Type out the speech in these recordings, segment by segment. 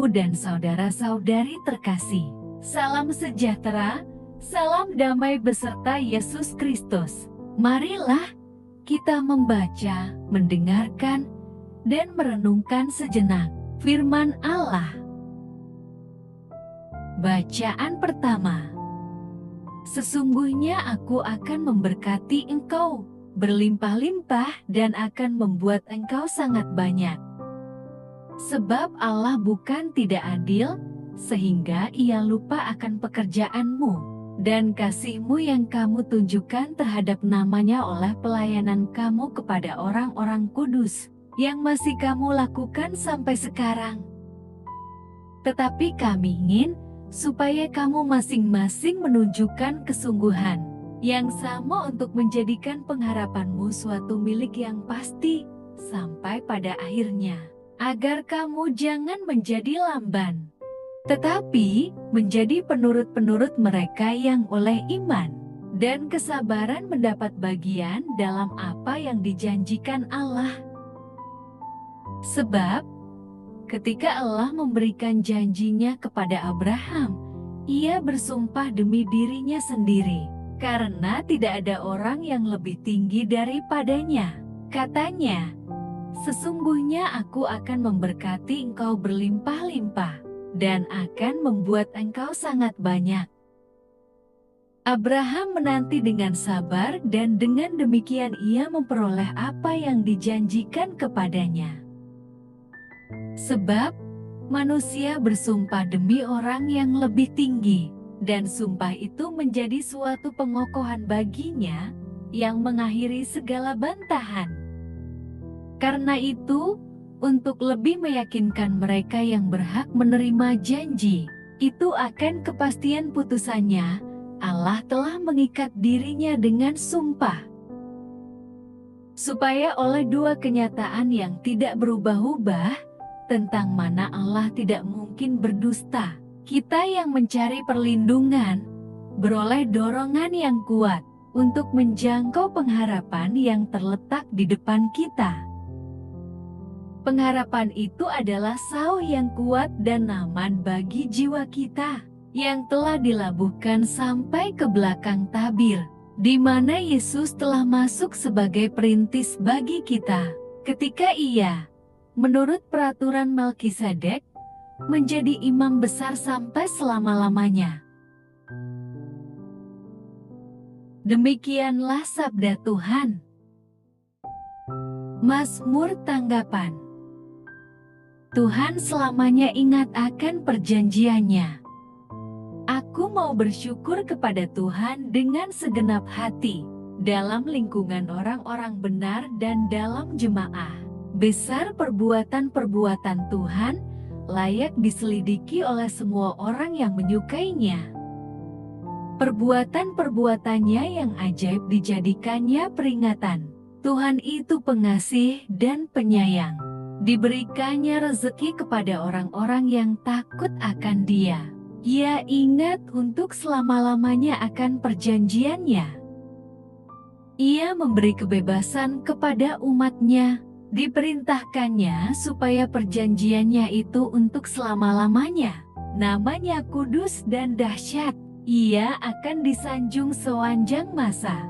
ibu dan saudara-saudari terkasih. Salam sejahtera, salam damai beserta Yesus Kristus. Marilah kita membaca, mendengarkan, dan merenungkan sejenak firman Allah. Bacaan pertama. Sesungguhnya aku akan memberkati engkau berlimpah-limpah dan akan membuat engkau sangat banyak. Sebab Allah bukan tidak adil, sehingga Ia lupa akan pekerjaanmu dan kasih-Mu yang kamu tunjukkan terhadap namanya oleh pelayanan kamu kepada orang-orang kudus, yang masih kamu lakukan sampai sekarang. Tetapi kami ingin supaya kamu masing-masing menunjukkan kesungguhan yang sama untuk menjadikan pengharapanmu suatu milik yang pasti sampai pada akhirnya, agar kamu jangan menjadi lamban, tetapi menjadi penurut-penurut mereka yang oleh iman dan kesabaran mendapat bagian dalam apa yang dijanjikan Allah. Sebab ketika Allah memberikan janjinya kepada Abraham, Ia bersumpah demi dirinya sendiri, karena tidak ada orang yang lebih tinggi daripadanya. Katanya, "Sesungguhnya aku akan memberkati engkau berlimpah-limpah dan akan membuat engkau sangat banyak." Abraham menanti dengan sabar dan dengan demikian ia memperoleh apa yang dijanjikan kepadanya. Sebab manusia bersumpah demi orang yang lebih tinggi, dan sumpah itu menjadi suatu pengokohan baginya yang mengakhiri segala bantahan. Karena itu, untuk lebih meyakinkan mereka yang berhak menerima janji itu akan kepastian putusannya, Allah telah mengikat dirinya dengan sumpah, supaya oleh dua kenyataan yang tidak berubah-ubah tentang mana Allah tidak mungkin berdusta, kita yang mencari perlindungan beroleh dorongan yang kuat untuk menjangkau pengharapan yang terletak di depan kita. Pengharapan itu adalah sauh yang kuat dan aman bagi jiwa kita, yang telah dilabuhkan sampai ke belakang tabir, di mana Yesus telah masuk sebagai perintis bagi kita, ketika Ia, menurut peraturan Melkisedek, menjadi imam besar sampai selama-lamanya. Demikianlah sabda Tuhan. Mazmur tanggapan. Tuhan selamanya ingat akan perjanjiannya. Aku mau bersyukur kepada Tuhan dengan segenap hati, dalam lingkungan orang-orang benar dan dalam jemaah. Besar perbuatan-perbuatan Tuhan, layak diselidiki oleh semua orang yang menyukainya. Perbuatan-perbuatannya yang ajaib dijadikannya peringatan. Tuhan itu pengasih dan penyayang. Diberikannya rezeki kepada orang-orang yang takut akan Dia. Ia ingat untuk selama-lamanya akan perjanjiannya. Ia memberi kebebasan kepada umat-Nya. Diperintahkannya supaya perjanjiannya itu untuk selama-lamanya. Namanya kudus dan dahsyat. Ia akan disanjung sepanjang masa.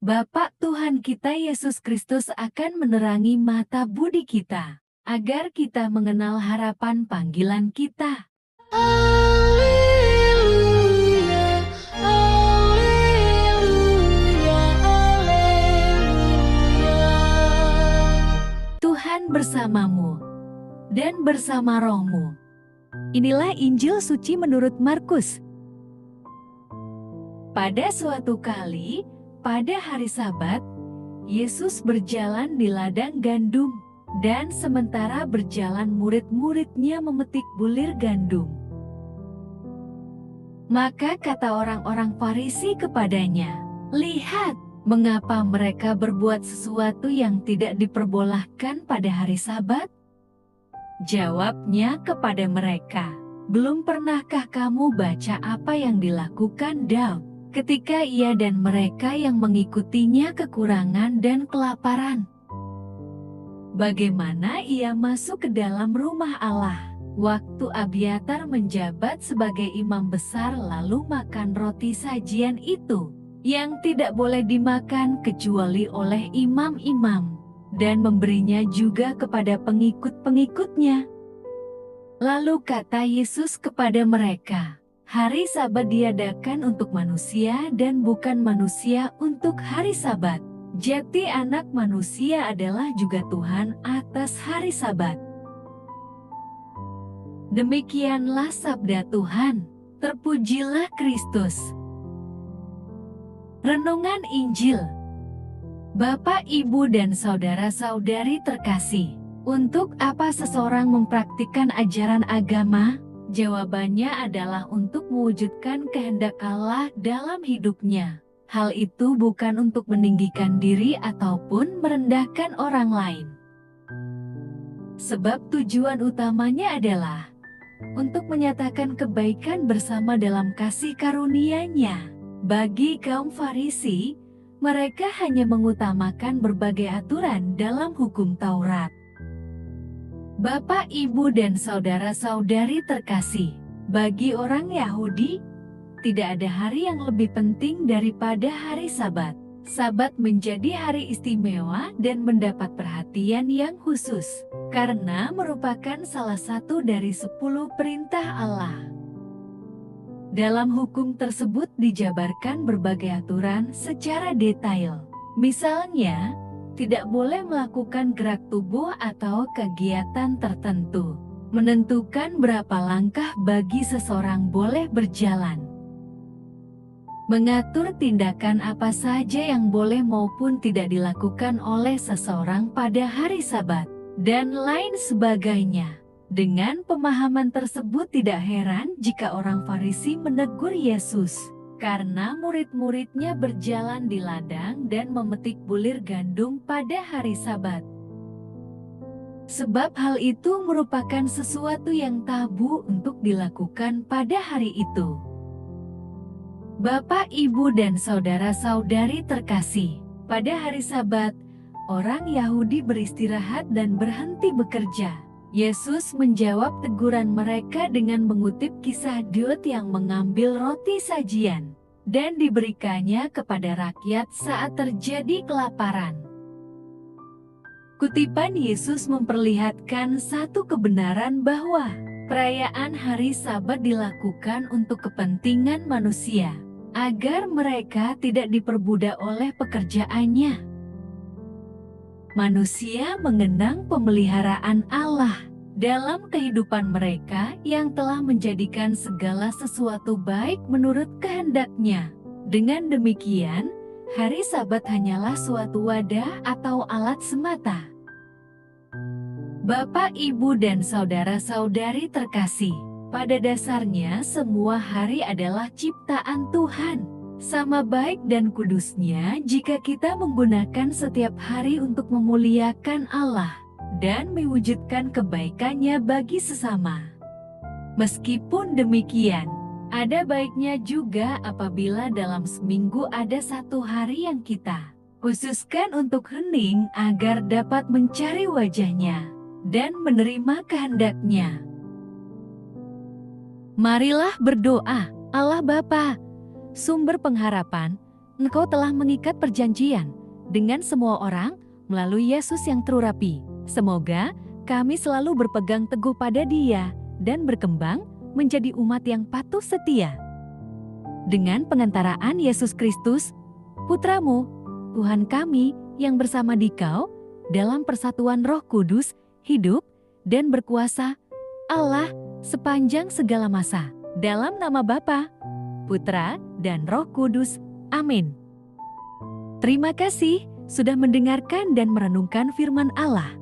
Bapa Tuhan kita Yesus Kristus akan menerangi mata budi kita, agar kita mengenal harapan panggilan kita. Haleluya, haleluya, haleluya. Tuhan bersamamu dan bersama rohmu. Inilah Injil suci menurut Markus. Pada suatu kali, pada hari Sabat, Yesus berjalan di ladang gandum, dan sementara berjalan murid-muridnya memetik bulir gandum. Maka kata orang-orang Farisi kepadanya, "Lihat, Mengapa mereka berbuat sesuatu yang tidak diperbolehkan pada hari Sabat? Jawabnya kepada mereka, "Belum pernahkah kamu baca apa yang dilakukan Daud ketika ia dan mereka yang mengikutinya kekurangan dan kelaparan? Bagaimana ia masuk ke dalam rumah Allah waktu Abiatar menjabat sebagai imam besar lalu makan roti sajian itu yang tidak boleh dimakan kecuali oleh imam-imam, dan memberinya juga kepada pengikut-pengikutnya." Lalu kata Yesus kepada mereka, "Hari Sabat diadakan untuk manusia dan bukan manusia untuk hari Sabat. Jadi Anak Manusia adalah juga Tuhan atas hari Sabat." Demikianlah sabda Tuhan. Terpujilah Kristus. Renungan Injil. Bapak, Ibu, dan saudara-saudari terkasih, untuk apa seseorang mempraktikkan ajaran agama? Jawabannya adalah untuk mewujudkan kehendak Allah dalam hidupnya. Hal itu bukan untuk meninggikan diri ataupun merendahkan orang lain. Sebab tujuan utamanya adalah untuk menyatakan kebaikan bersama dalam kasih karunia-Nya. Bagi kaum Farisi, mereka hanya mengutamakan berbagai aturan dalam hukum Taurat. Bapak, Ibu, dan saudara-saudari terkasih, bagi orang Yahudi, tidak ada hari yang lebih penting daripada hari Sabat. Sabat menjadi hari istimewa dan mendapat perhatian yang khusus, karena merupakan salah satu dari 10 perintah Allah. Dalam hukum tersebut dijabarkan berbagai aturan secara detail. Misalnya, tidak boleh melakukan gerak tubuh atau kegiatan tertentu, menentukan berapa langkah bagi seseorang boleh berjalan, mengatur tindakan apa saja yang boleh maupun tidak dilakukan oleh seseorang pada hari Sabat, dan lain sebagainya. Dengan pemahaman tersebut tidak heran jika orang Farisi menegur Yesus, karena murid-muridnya berjalan di ladang dan memetik bulir gandum pada hari Sabat. Sebab hal itu merupakan sesuatu yang tabu untuk dilakukan pada hari itu. Bapak, Ibu, dan saudara-saudari terkasih, pada hari Sabat, orang Yahudi beristirahat dan berhenti bekerja. Yesus menjawab teguran mereka dengan mengutip kisah Daud yang mengambil roti sajian dan diberikannya kepada rakyat saat terjadi kelaparan. Kutipan Yesus memperlihatkan satu kebenaran bahwa perayaan hari Sabat dilakukan untuk kepentingan manusia, agar mereka tidak diperbudak oleh pekerjaannya. Manusia mengenang pemeliharaan Allah dalam kehidupan mereka yang telah menjadikan segala sesuatu baik menurut kehendak-Nya. Dengan demikian, hari Sabat hanyalah suatu wadah atau alat semata. Bapak, Ibu, dan saudara-saudari terkasih, pada dasarnya semua hari adalah ciptaan Tuhan. Sama baik dan kudusnya jika kita menggunakan setiap hari untuk memuliakan Allah dan mewujudkan kebaikan-Nya bagi sesama. Meskipun demikian, ada baiknya juga apabila dalam seminggu ada satu hari yang kita khususkan untuk hening agar dapat mencari wajah-Nya dan menerima kehendak-Nya. Marilah berdoa. Allah Bapa, sumber pengharapan, Engkau telah mengikat perjanjian dengan semua orang melalui Yesus yang terurapi. Semoga kami selalu berpegang teguh pada Dia dan berkembang menjadi umat yang patuh setia. Dengan pengantaraan Yesus Kristus, Putra-Mu, Tuhan kami yang bersama Dikau, dalam persatuan Roh Kudus, hidup dan berkuasa, Allah sepanjang segala masa. Dalam nama Bapa, Putra, dan Roh Kudus. Amin. Terima kasih sudah mendengarkan dan merenungkan firman Allah.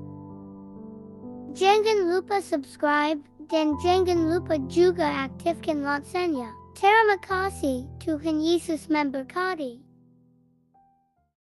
Jangan lupa subscribe dan jangan lupa juga aktifkan loncengnya. Terima kasih, Tuhan Yesus memberkati.